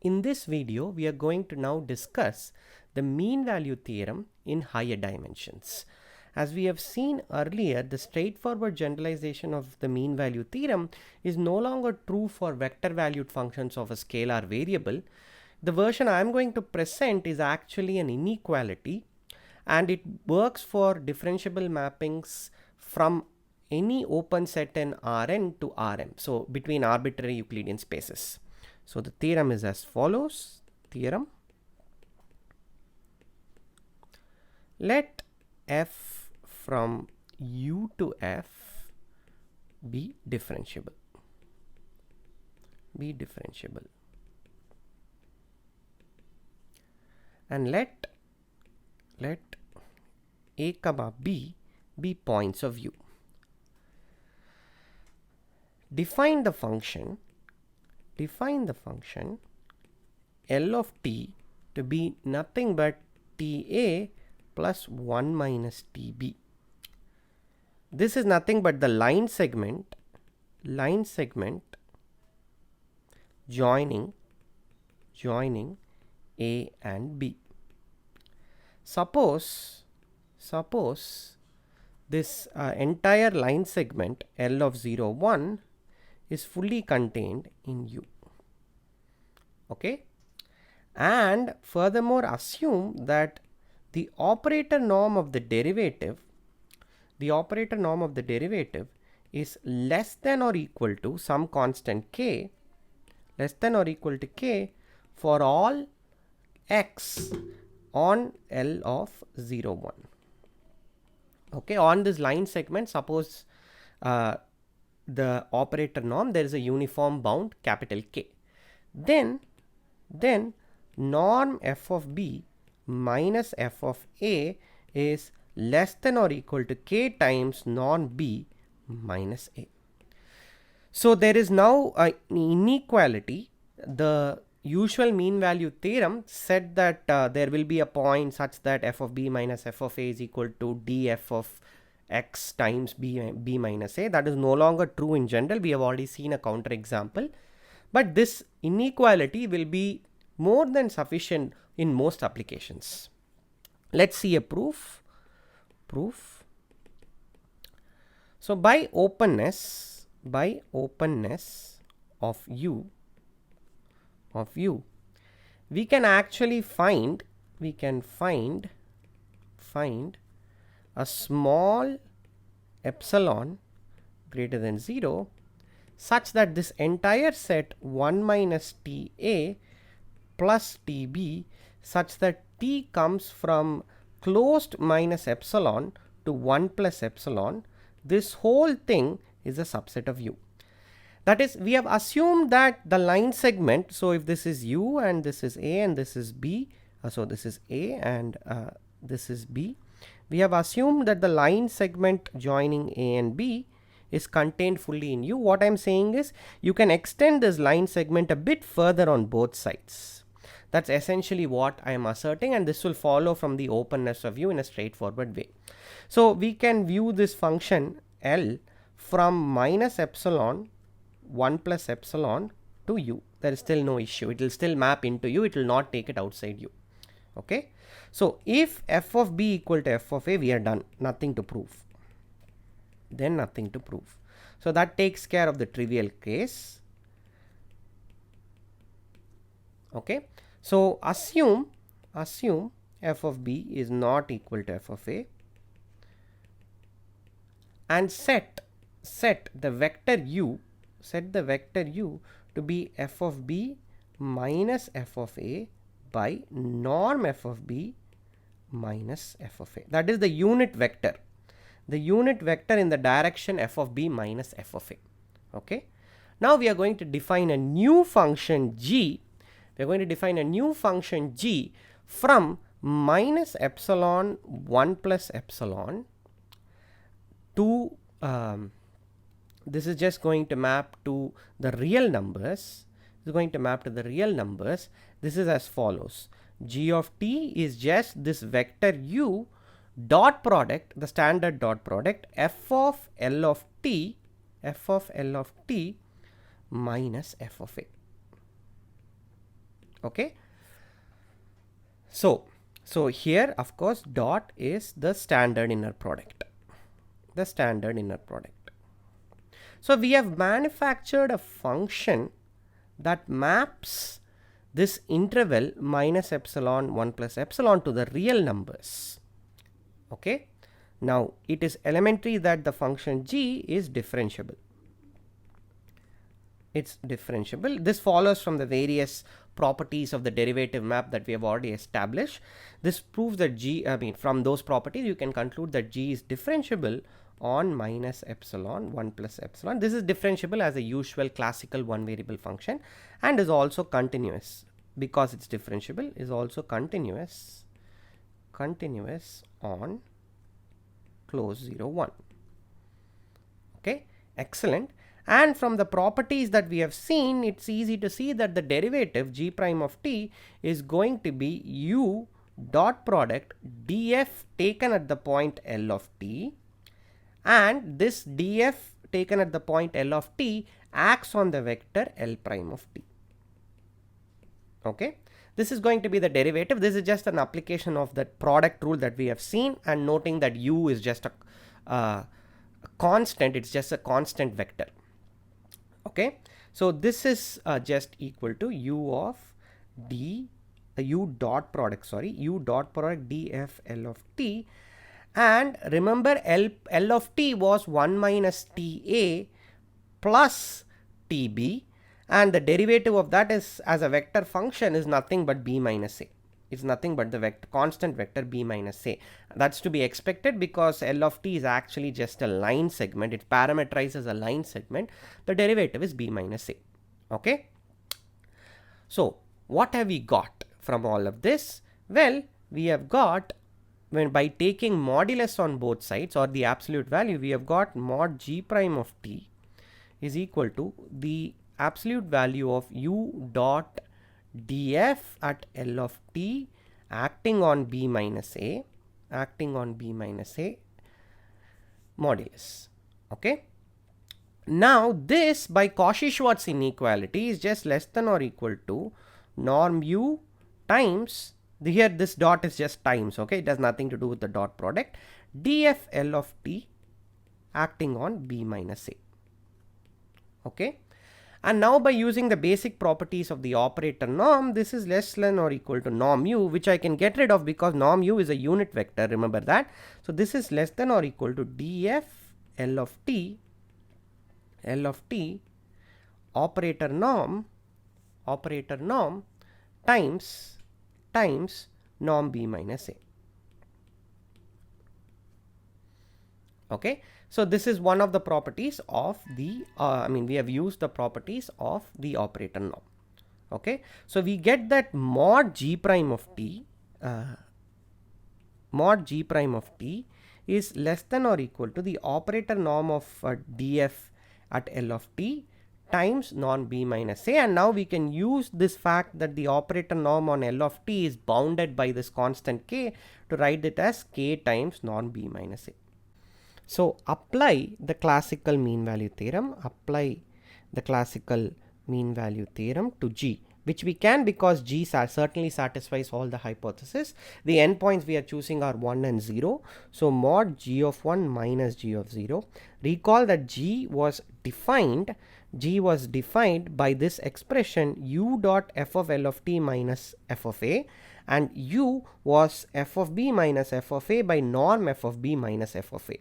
In this video, we are going to now discuss the mean value theorem in higher dimensions. As we have seen earlier, the straightforward generalization of the mean value theorem is no longer true for vector valued functions of a scalar variable. The version I am going to present is actually an inequality, and it works for differentiable mappings from any open set in Rn to Rm, so between arbitrary Euclidean spaces. So the theorem is as follows. Theorem: let f from u to f be differentiable. And let a comma b be points of u. Define the function L of t to be nothing but ta plus 1 minus tb. This is nothing but the line segment joining a and b. Suppose this entire line segment L of 0, 1 is fully contained in U. Okay, and furthermore assume that the operator norm of the derivative is less than or equal to some constant k, for all x on L of 0, 1. Okay, on this line segment, suppose the operator norm, there is a uniform bound capital K. Then norm f of b minus f of a is less than or equal to k times norm b minus a. So there is now an inequality. The usual mean value theorem said that there will be a point such that f of b minus f of a is equal to df of x times b minus a. That is no longer true in general. We have already seen a counter example, but this inequality will be more than sufficient in most applications. Let's see a proof. So by openness of u, we can actually find a small epsilon greater than 0 such that this entire set 1 minus ta plus tb, such that t comes from closed minus epsilon to 1 plus epsilon, this whole thing is a subset of u. That is, we have assumed that the line segment, so if this is u and this is a and this is b, so this is a and this is b, we have assumed that the line segment joining a and b is contained fully in u. What I am saying is you can extend this line segment a bit further on both sides. That's essentially what I am asserting, and this will follow from the openness of u in a straightforward way. So we can view this function L from minus epsilon 1 plus epsilon to u. There is still no issue. It will still map into u. It will not take it outside u. Okay. So if f of b equal to f of a, we are done. Nothing to prove. So that takes care of the trivial case. Okay. So assume f of b is not equal to f of a, and set the vector u to be f of b minus f of a by norm f of b minus f of a. That is the unit vector in the direction f of b minus f of a. Okay. Now we are going to define a new function g. We are going to define a new function g from minus epsilon 1 plus epsilon to this is just going to map to the real numbers. This is as follows: g of t is just this vector u dot product, the standard dot product, f of L of t minus f of a. Okay. So here of course dot is the standard inner product. The standard inner product. So we have manufactured a function that maps this interval minus epsilon 1 plus epsilon to the real numbers. Okay. Now it is elementary that the function g is differentiable. It's differentiable. This follows from the various properties of the derivative map that we have already established. This proves that from those properties you can conclude that g is differentiable on minus epsilon 1 plus epsilon. This is differentiable as a usual classical one variable function, and is also continuous. Because it's differentiable, is also continuous on close 0 1. Okay, excellent. And from the properties that we have seen, it's easy to see that the derivative g prime of t is going to be u dot product df taken at the point L of t, and this df taken at the point L of t acts on the vector L prime of t. Okay, this is going to be the derivative. This is just an application of that product rule that we have seen, and noting that u is just a constant, it's just a constant vector. Okay, so this is just equal to u of u dot product df L of t, and remember L of t was 1 minus ta plus tb, and the derivative of that is as a vector function is nothing but b minus a. It's nothing but the constant vector b minus a. That's to be expected because L of t is actually just a line segment. It parameterizes a line segment. The derivative is b minus a. Okay. So what have we got from all of this? Well, we have got, when by taking modulus on both sides or the absolute value, we have got mod g prime of t is equal to the absolute value of u dot df at L of t acting on b minus a modulus. Okay. Now this by Cauchy-Schwarz inequality is just less than or equal to norm u times, here this dot is just times, okay, it has nothing to do with the dot product, df L of t acting on b minus a. Okay. And now by using the basic properties of the operator norm, this is less than or equal to norm u, which I can get rid of because norm u is a unit vector, remember that. So this is less than or equal to df L of t operator norm times norm b minus a. Okay. So this is one of the properties of the, we have used the properties of the operator norm. Okay. So we get that mod g prime of t is less than or equal to the operator norm of df at L of t times norm b minus a, and now we can use this fact that the operator norm on L of t is bounded by this constant k to write it as k times norm b minus a. So apply the classical mean value theorem, to G, which we can because G certainly satisfies all the hypotheses. The endpoints we are choosing are 1 and 0. So mod G of 1 minus G of 0. Recall that G was defined by this expression u dot f of L of t minus f of a, and u was f of b minus f of a by norm f of b minus f of a.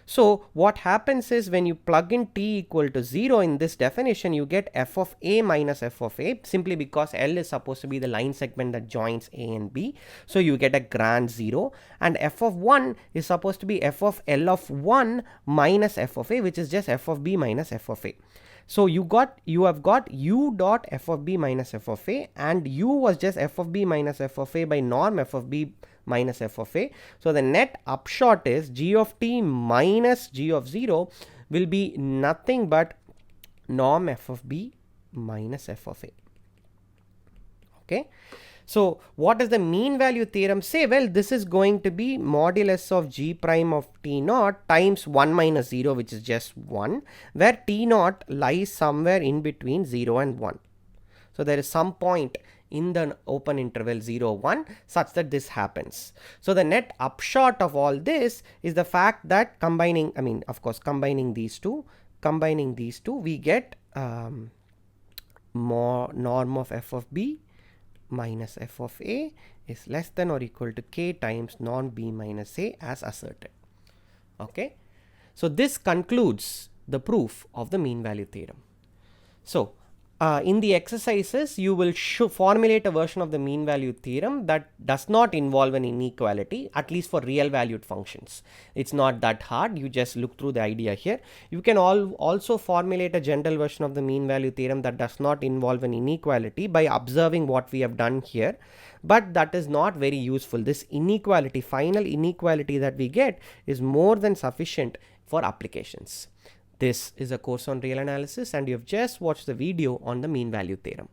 So what happens is when you plug in t equal to 0 in this definition, you get f of a minus f of a, simply because L is supposed to be the line segment that joins a and b. So you get a grand 0, and f of 1 is supposed to be f of L of 1 minus f of a, which is just f of b minus f of a. So you have got u dot f of b minus f of a, and u was just f of b minus f of a by norm f of b minus f of a. So the net upshot is g of t minus g of 0 will be nothing but norm f of b minus f of a. Okay. So what does the mean value theorem say? Well, this is going to be modulus of g prime of t naught times 1 minus 0, which is just 1, where t naught lies somewhere in between 0 and 1. So there is some point in the open interval 0, 1 such that this happens. So the net upshot of all this is the fact that combining, I mean of course combining these two, we get more norm of f of b minus f of a is less than or equal to k times norm b minus a as asserted. Okay, so this concludes the proof of the mean value theorem. So in the exercises you will formulate a version of the mean value theorem that does not involve an inequality, at least for real valued functions. It's not that hard, you just look through the idea here. You can also formulate a general version of the mean value theorem that does not involve an inequality by observing what we have done here, but that is not very useful. This inequality, final inequality that we get, is more than sufficient for applications. This is a course on real analysis and you have just watched the video on the mean value theorem.